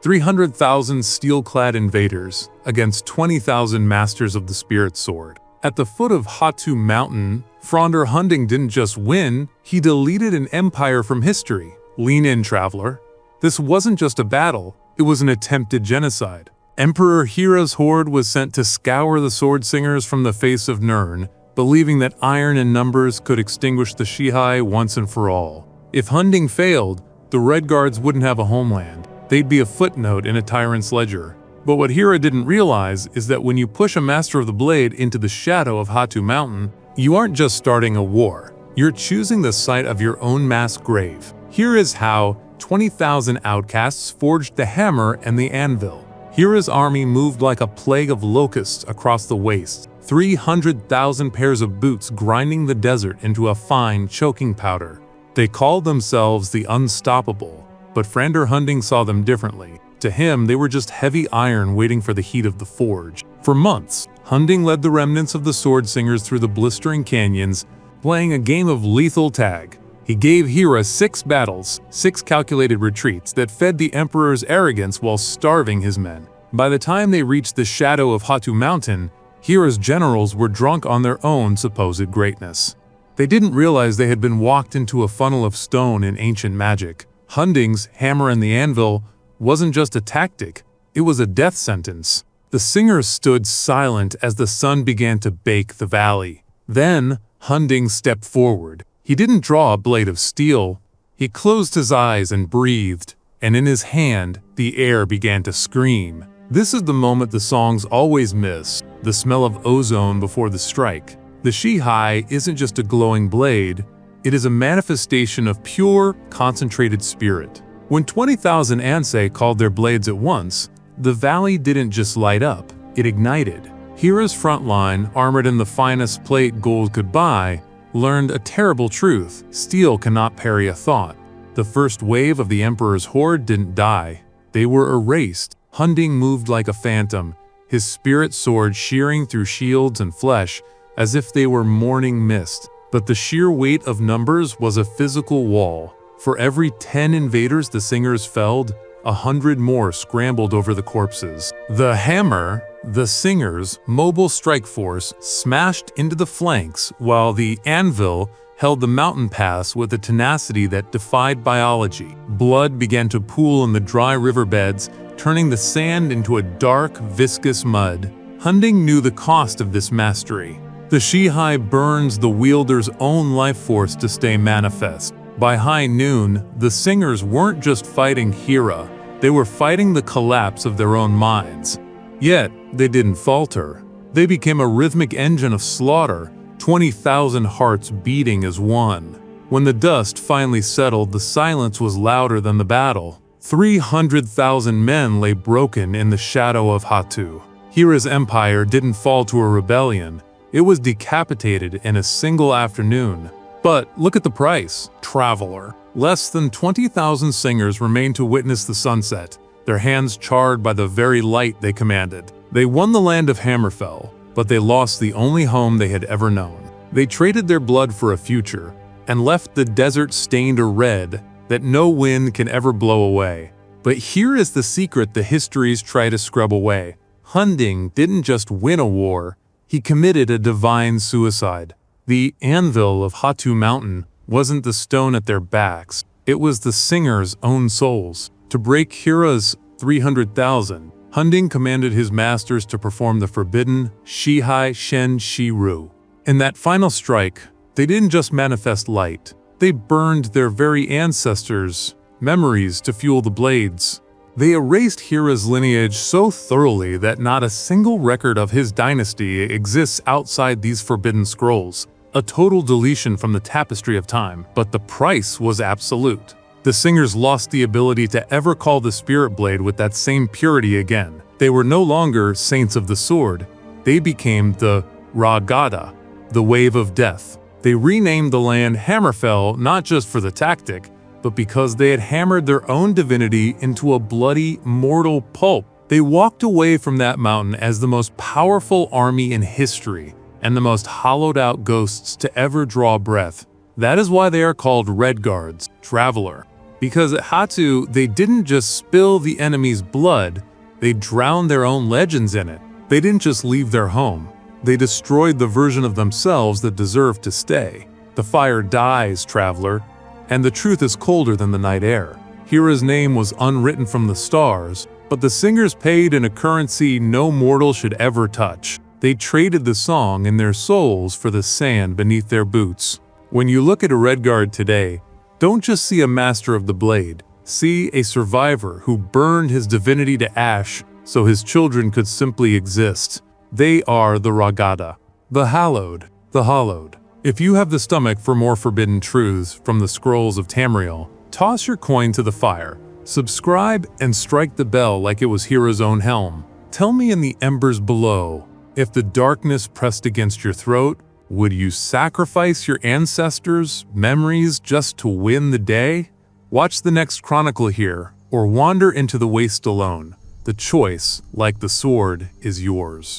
300,000 steel-clad invaders against 20,000 masters of the spirit sword. At the foot of Hattu Mountain, Frandar Hunding didn't just win, he deleted an empire from history. Lean in, traveler. This wasn't just a battle, it was an attempted genocide. Emperor Hira's horde was sent to scour the sword singers from the face of Nirn, believing that iron in numbers could extinguish the Shehai once and for all. If Hunding failed, the Redguards wouldn't have a homeland. They'd be a footnote in a tyrant's ledger. But what Hira didn't realize is that when you push a Master of the Blade into the shadow of Hattu Mountain, you aren't just starting a war. You're choosing the site of your own mass grave. Here is how 20,000 outcasts forged the hammer and the anvil. Hira's army moved like a plague of locusts across the wastes, 300,000 pairs of boots grinding the desert into a fine, choking powder. They called themselves the Unstoppable, but Frandar Hunding saw them differently. To him, they were just heavy iron waiting for the heat of the forge. For months, Hunding led the remnants of the sword singers through the blistering canyons, playing a game of lethal tag. He gave Hira 6 battles, 6 calculated retreats that fed the Emperor's arrogance while starving his men. By the time they reached the shadow of Hattu Mountain, Hira's generals were drunk on their own supposed greatness. They didn't realize they had been walked into a funnel of stone in ancient magic. Hunding's hammer and the anvil wasn't just a tactic, it was a death sentence. The singers stood silent as the sun began to bake the valley. Then, Hunding stepped forward. He didn't draw a blade of steel. He closed his eyes and breathed, and in his hand, the air began to scream. This is the moment the songs always miss, the smell of ozone before the strike. The Shehai isn't just a glowing blade, it is a manifestation of pure, concentrated spirit. When 20,000 Ansei called their blades at once, the valley didn't just light up, it ignited. Hira's front line, armored in the finest plate gold could buy, learned a terrible truth: steel cannot parry a thought. The first wave of the Emperor's horde didn't die. They were erased. Hunding moved like a phantom, his spirit sword shearing through shields and flesh as if they were morning mist. But the sheer weight of numbers was a physical wall. For every 10 invaders the singers felled, 100 more scrambled over the corpses. The hammer, the singers' mobile strike force, smashed into the flanks, while the anvil held the mountain pass with a tenacity that defied biology. Blood began to pool in the dry riverbeds, turning the sand into a dark, viscous mud. Hunding knew the cost of this mastery. The Shehai burns the wielder's own life force to stay manifest. By high noon, the singers weren't just fighting Hira, they were fighting the collapse of their own minds. Yet, they didn't falter. They became a rhythmic engine of slaughter, 20,000 hearts beating as one. When the dust finally settled, the silence was louder than the battle. 300,000 men lay broken in the shadow of Hattu. Hira's empire didn't fall to a rebellion. It was decapitated in a single afternoon. But look at the price, traveler. Less than 20,000 singers remained to witness the sunset, their hands charred by the very light they commanded. They won the land of Hammerfell, but they lost the only home they had ever known. They traded their blood for a future, and left the desert stained a red that no wind can ever blow away. But here is the secret the histories try to scrub away. Hunding didn't just win a war, he committed a divine suicide. The anvil of Hattu Mountain wasn't the stone at their backs, it was the singers' own souls. To break Hira's 300,000, Hunding commanded his masters to perform the forbidden Shehai Shen Shiru. In that final strike, they didn't just manifest light, they burned their very ancestors' memories to fuel the blades. They erased Hira's lineage so thoroughly that not a single record of his dynasty exists outside these forbidden scrolls. A total deletion from the tapestry of time, but the price was absolute. The singers lost the ability to ever call the spirit blade with that same purity again. They were no longer saints of the sword. They became the Ragada, the wave of death. They renamed the land Hammerfell not just for the tactic, but because they had hammered their own divinity into a bloody, mortal pulp. They walked away from that mountain as the most powerful army in history, and the most hollowed-out ghosts to ever draw breath. That is why they are called Redguards, Traveler. Because at Hattu, they didn't just spill the enemy's blood, they drowned their own legends in it. They didn't just leave their home. They destroyed the version of themselves that deserved to stay. The fire dies, traveler, and the truth is colder than the night air. Hira's name was unwritten from the stars, but the singers paid in a currency no mortal should ever touch. They traded the song and their souls for the sand beneath their boots. When you look at a Redguard today, don't just see a master of the blade. See a survivor who burned his divinity to ash so his children could simply exist. They are the Ragada, the hallowed, the hollowed. If you have the stomach for more forbidden truths from the scrolls of Tamriel, toss your coin to the fire, subscribe, and strike the bell like it was Hira's own helm. Tell me in the embers below, if the darkness pressed against your throat, would you sacrifice your ancestors' memories just to win the day? Watch the next Chronicle here, or wander into the waste alone. The choice, like the sword, is yours.